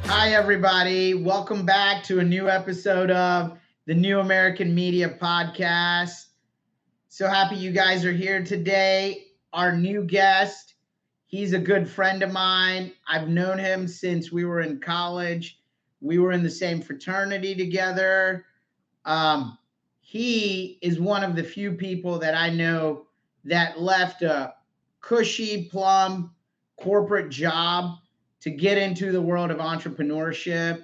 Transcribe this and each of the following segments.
Hi, everybody. Welcome back to a new episode of the New American Media Podcast. So happy you guys are here today. Our new guest, he's a good friend of mine. I've known him since we were in college. We were in the same fraternity together. Um, he is one of the few people that I know that left a cushy, plum corporate job to get into the world of entrepreneurship.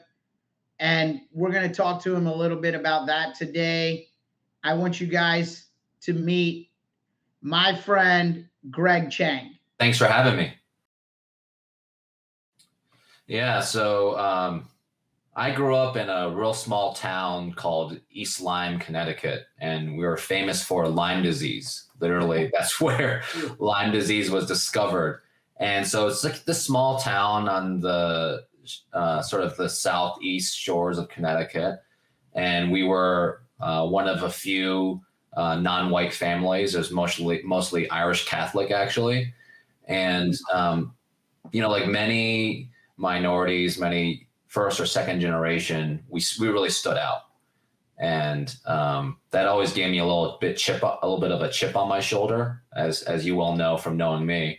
And we're going to talk to him a little bit about that today. I want you guys to meet my friend, Greg Chang. Thanks for having me. Yeah, so I grew up in a real small town called East Lyme, Connecticut, and we were famous for Lyme disease. Literally, that's where Lyme disease was discovered. And so it's like this small town on the sort of the southeast shores of Connecticut. And we were one of a few non-white families. There's mostly Irish Catholic, actually. And, like many minorities, many first or second generation, we really stood out. And that always gave me a little bit of a chip on my shoulder, as you all know from knowing me,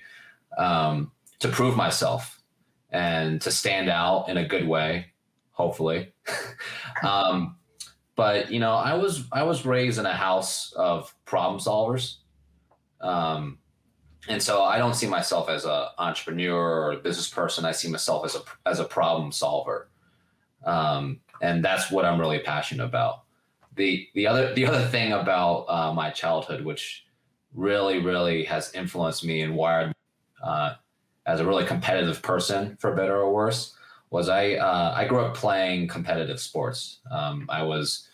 to prove myself and to stand out in a good way, hopefully. But I was raised in a house of problem solvers. And so I don't see myself as an entrepreneur or a business person. I see myself as a problem solver. And that's what I'm really passionate about. The other thing about my childhood, which really has influenced me and wired as a really competitive person, for better or worse, was I grew up playing competitive sports. I was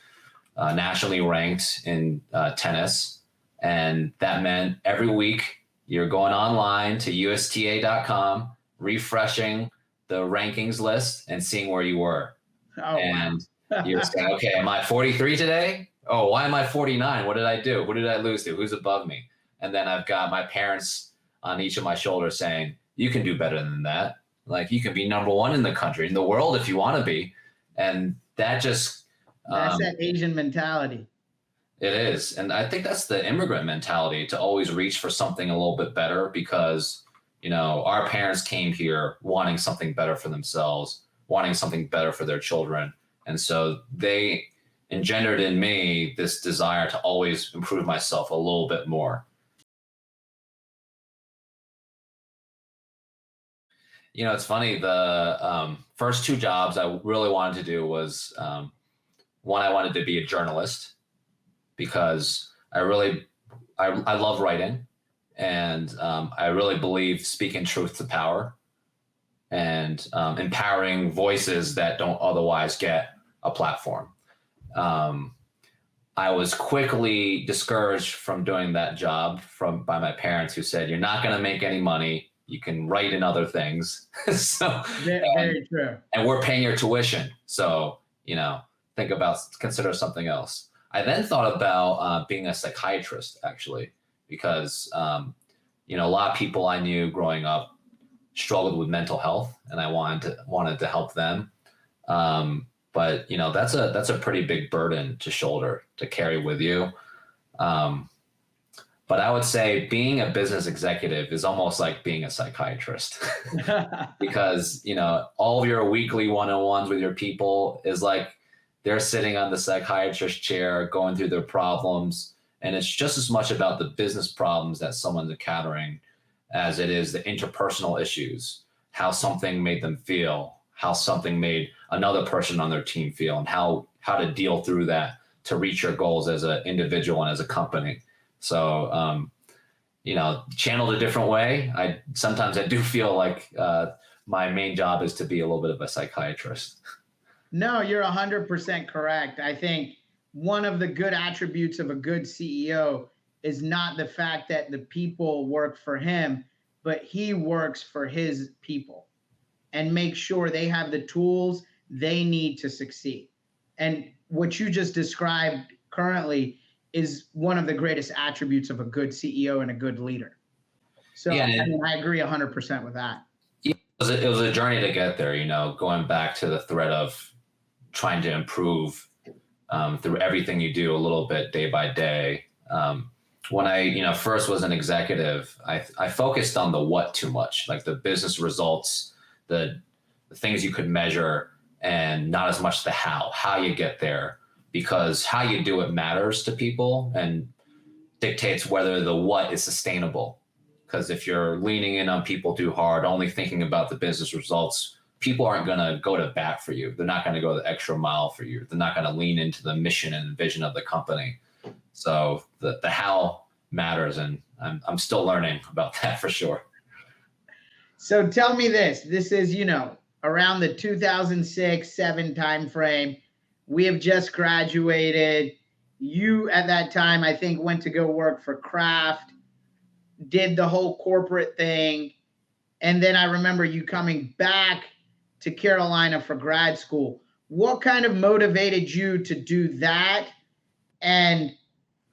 nationally ranked in tennis, and that meant every week you're going online to USTA.com, refreshing the rankings list and seeing where you were. Oh, and wow. You're saying, okay, am I 43 today? Oh, why am I 49? What did I do? Who did I lose to? Who's above me? And then I've got my parents on each of my shoulders saying, you can do better than that. Like, you can be number one in the country, in the world, if you want to be. And that just... That's that Asian mentality. It is. And I think that's the immigrant mentality, to always reach for something a little bit better, because, our parents came here wanting something better for themselves, wanting something better for their children. And so they engendered in me this desire to always improve myself a little bit more. It's funny. The first two jobs I really wanted to do was, one, I wanted to be a journalist, because I love writing, and I really believe speaking truth to power, and empowering voices that don't otherwise get a platform. I was quickly discouraged from doing that job by my parents, who said, "You're not going to make any money. You can write in other things." So very true. And we're paying your tuition, so consider something else. I then thought about being a psychiatrist, actually, because a lot of people I knew growing up struggled with mental health, and I wanted to help them. But that's a pretty big burden to shoulder, to carry with you. But I would say being a business executive is almost like being a psychiatrist, because all of your weekly one-on-ones with your people is like they're sitting on the psychiatrist chair going through their problems. And it's just as much about the business problems that someone's encountering as it is the interpersonal issues, how something made them feel, how something made another person on their team feel, and how to deal through that to reach your goals as an individual and as a company. So, channeled a different way. Sometimes I do feel like my main job is to be a little bit of a psychiatrist. No, you're 100% correct. I think one of the good attributes of a good CEO is not the fact that the people work for him, but he works for his people and makes sure they have the tools they need to succeed. And what you just described currently is one of the greatest attributes of a good CEO and a good leader. So yeah, I agree 100% with that. It was a journey to get there, going back to the thread of trying to improve through everything you do a little bit day by day. When I first was an executive, I focused on the what too much, like the business results, the things you could measure, and not as much the how you get there, because how you do it matters to people and dictates whether the what is sustainable. Because if you're leaning in on people too hard, only thinking about the business results, people aren't going to go to bat for you. They're not going to go the extra mile for you. They're not going to lean into the mission and vision of the company. So the how matters, and I'm still learning about that for sure. So tell me this. This is, around the 2006-7 timeframe. We have just graduated. You at that time, I think, went to go work for Kraft, did the whole corporate thing. And then I remember you coming back to Carolina for grad school. What kind of motivated you to do that? And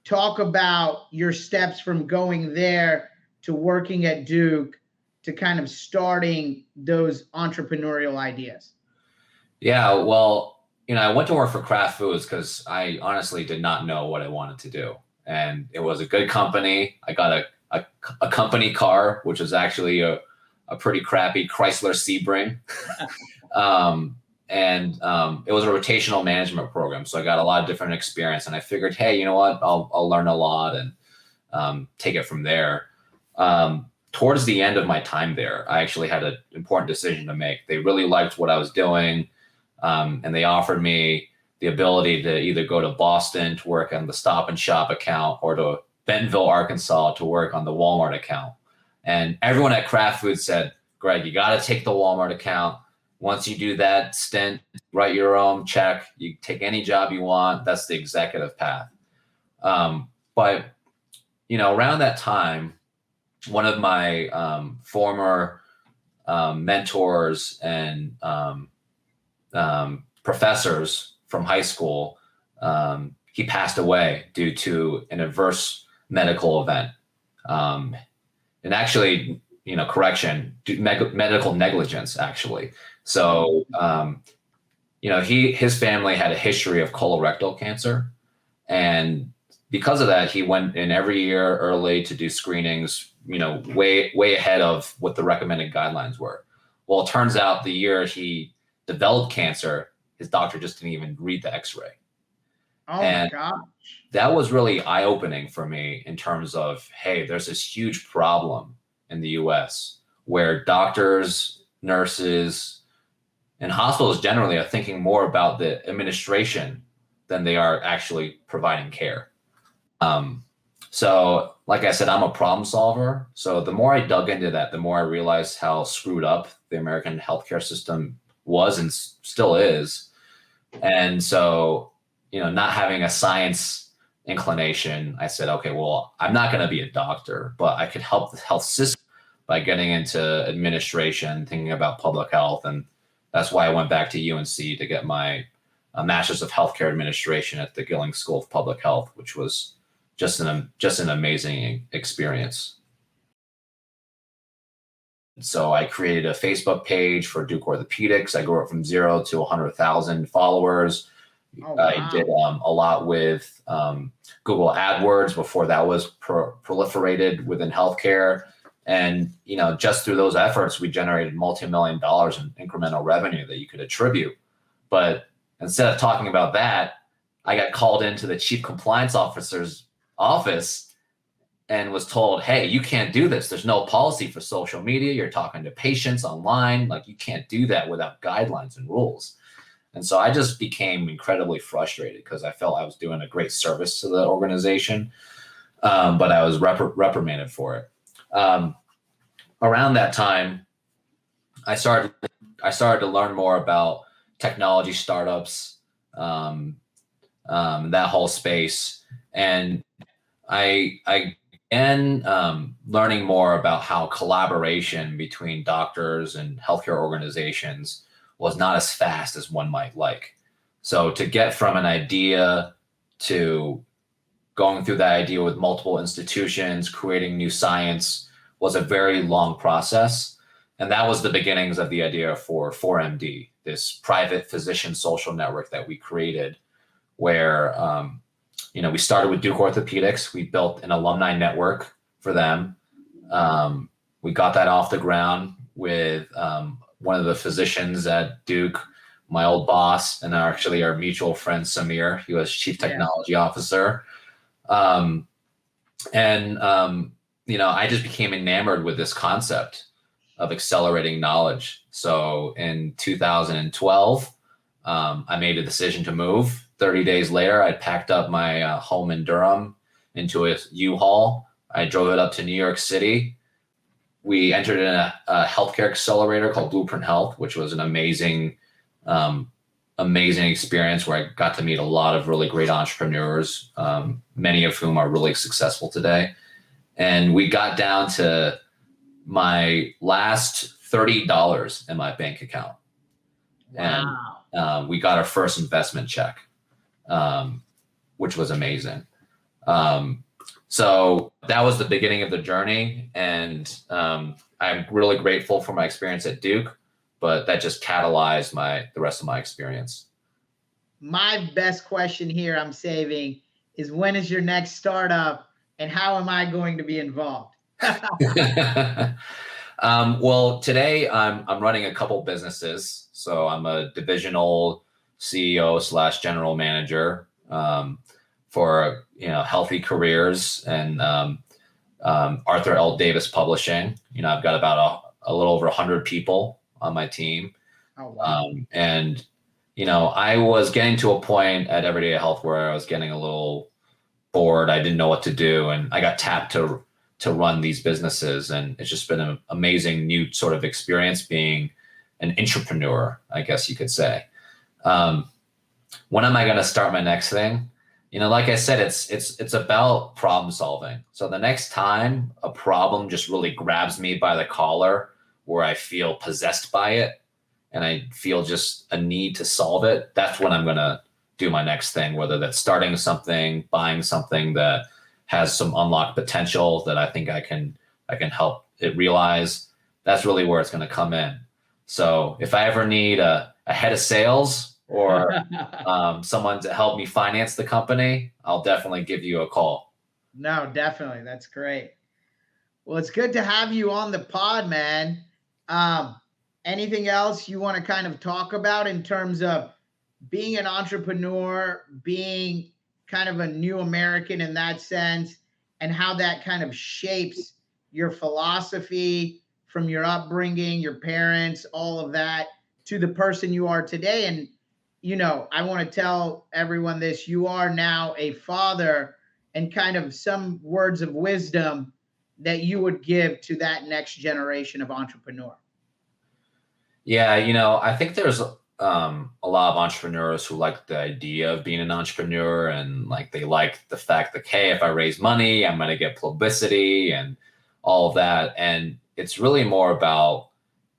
talk about your steps from going there to working at Duke to kind of starting those entrepreneurial ideas. Yeah, well, I went to work for Kraft Foods because I honestly did not know what I wanted to do. And it was a good company. I got a company car, which was actually a pretty crappy Chrysler Sebring. It was a rotational management program. So I got a lot of different experience, and I figured, hey, you know what, I'll learn a lot and take it from there. Towards the end of my time there, I actually had an important decision to make. They really liked what I was doing. And they offered me the ability to either go to Boston to work on the Stop and Shop account or to Bentonville, Arkansas to work on the Walmart account. And everyone at Kraft Foods said, Greg, you got to take the Walmart account. Once you do that stint, write your own check. You take any job you want. That's the executive path. But around that time, one of my former mentors and professors from high school, he passed away due to an adverse medical event. And actually, medical negligence, actually. So, his family had a history of colorectal cancer. And because of that, he went in every year early to do screenings, way ahead of what the recommended guidelines were. Well, it turns out the year he developed cancer, his doctor just didn't even read the x-ray. Oh my gosh. That was really eye-opening for me in terms of, hey, there's this huge problem in the US where doctors, nurses, and hospitals generally are thinking more about the administration than they are actually providing care. So like I said, I'm a problem solver. So the more I dug into that, the more I realized how screwed up the American healthcare system was and still is. And so, not having a science inclination, I said, okay, well, I'm not going to be a doctor, but I could help the health system by getting into administration, thinking about public health. And that's why I went back to UNC to get my Master's of Healthcare Administration at the Gilling School of Public Health, which was just an amazing experience. So I created a Facebook page for Duke Orthopedics. I grew up from 0 to 100,000 followers. Oh, wow. I did a lot with Google AdWords before that was proliferated within healthcare. And, just through those efforts, we generated multi-million dollars in incremental revenue that you could attribute. But instead of talking about that, I got called into the chief compliance officer's office and was told, hey, you can't do this. There's no policy for social media. You're talking to patients online. Like, you can't do that without guidelines and rules. And so I just became incredibly frustrated because I felt I was doing a great service to the organization, but I was reprimanded for it. Around that time, I started to learn more about technology startups, that whole space. And I began learning more about how collaboration between doctors and healthcare organizations was not as fast as one might like. So to get from an idea to going through that idea with multiple institutions, creating new science was a very long process. And that was the beginnings of the idea for 4MD, this private physician social network that we created, where we started with Duke Orthopedics. We built an alumni network for them. We got that off the ground with one of the physicians at Duke, my old boss, and actually our mutual friend Samir. He was chief technology officer. I just became enamored with this concept of accelerating knowledge. So in 2012, I made a decision to move. 30 days later, I packed up my home in Durham into a U-Haul. I drove it up to New York City. We entered in a healthcare accelerator called Blueprint Health, which was an amazing experience where I got to meet a lot of really great entrepreneurs, many of whom are really successful today. And we got down to my last $30 in my bank account. Wow. And we got our first investment check, which was amazing. So that was the beginning of the journey. And I'm really grateful for my experience at Duke, but that just catalyzed the rest of my experience. My best question here I'm saving is, when is your next startup and how am I going to be involved? Well, today I'm running a couple businesses. So I'm a divisional CEO / general manager for Healthy Careers and Arthur L. Davis Publishing. I've got about a little over 100 people on my team. Oh, wow. I was getting to a point at Everyday Health where I was getting a little bored. I didn't know what to do, and I got tapped to run these businesses, and it's just been an amazing new sort of experience being an entrepreneur, I guess you could say. When am I going to start my next thing? Like I said, it's about problem solving. So the next time a problem just really grabs me by the collar, where I feel possessed by it and I feel just a need to solve it, that's when I'm going to do my next thing, whether that's starting something, buying something that has some unlocked potential that I think I can help it realize. That's really where it's going to come in. So if I ever need a head of sales or someone to help me finance the company, I'll definitely give you a call. No, definitely. That's great. Well, it's good to have you on the pod, man. Anything else you want to kind of talk about in terms of being an entrepreneur, being kind of a new American in that sense, and how that kind of shapes your philosophy from your upbringing, your parents, all of that, to the person you are today? And, I want to tell everyone this: you are now a father, and kind of some words of wisdom that you would give to that next generation of entrepreneur. Yeah, I think there's a lot of entrepreneurs who like the idea of being an entrepreneur, and they like the fact that, hey, if I raise money, I'm going to get publicity and all of that. And it's really more about,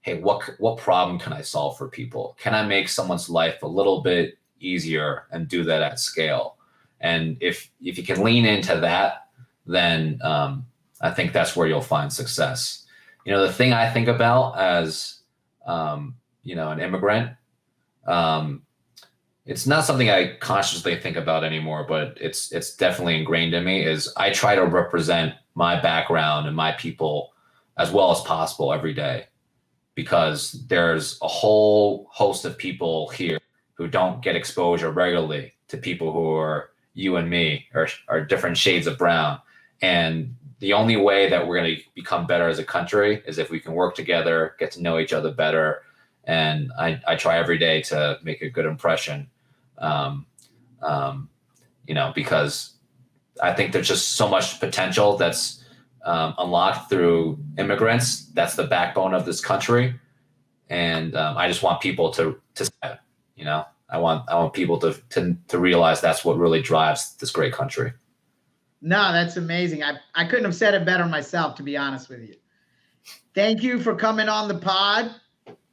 hey, what problem can I solve for people? Can I make someone's life a little bit easier and do that at scale? And if you can lean into that, then I think that's where you'll find success. The thing I think about as an immigrant, it's not something I consciously think about anymore, but it's definitely ingrained in me, is I try to represent my background and my people as well as possible every day, because there's a whole host of people here who don't get exposure regularly to people who are you and me, or are different shades of brown. And the only way that we're going to become better as a country is if we can work together, get to know each other better. And I try every day to make a good impression, because I think there's just so much potential that's unlocked through immigrants. That's the backbone of this country. And I just want people to I want people to realize that's what really drives this great country. No, that's amazing. I couldn't have said it better myself, to be honest with you. Thank you for coming on the pod.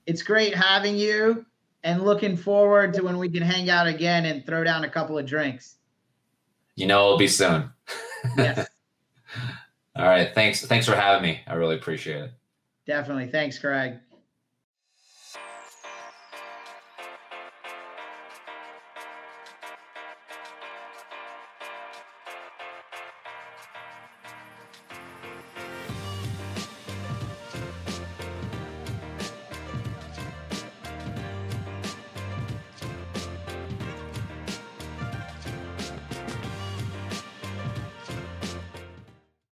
It's great having you, and looking forward to when we can hang out again and throw down a couple of drinks. It'll be soon. Yes. All right. Thanks for having me. I really appreciate it. Definitely. Thanks, Craig.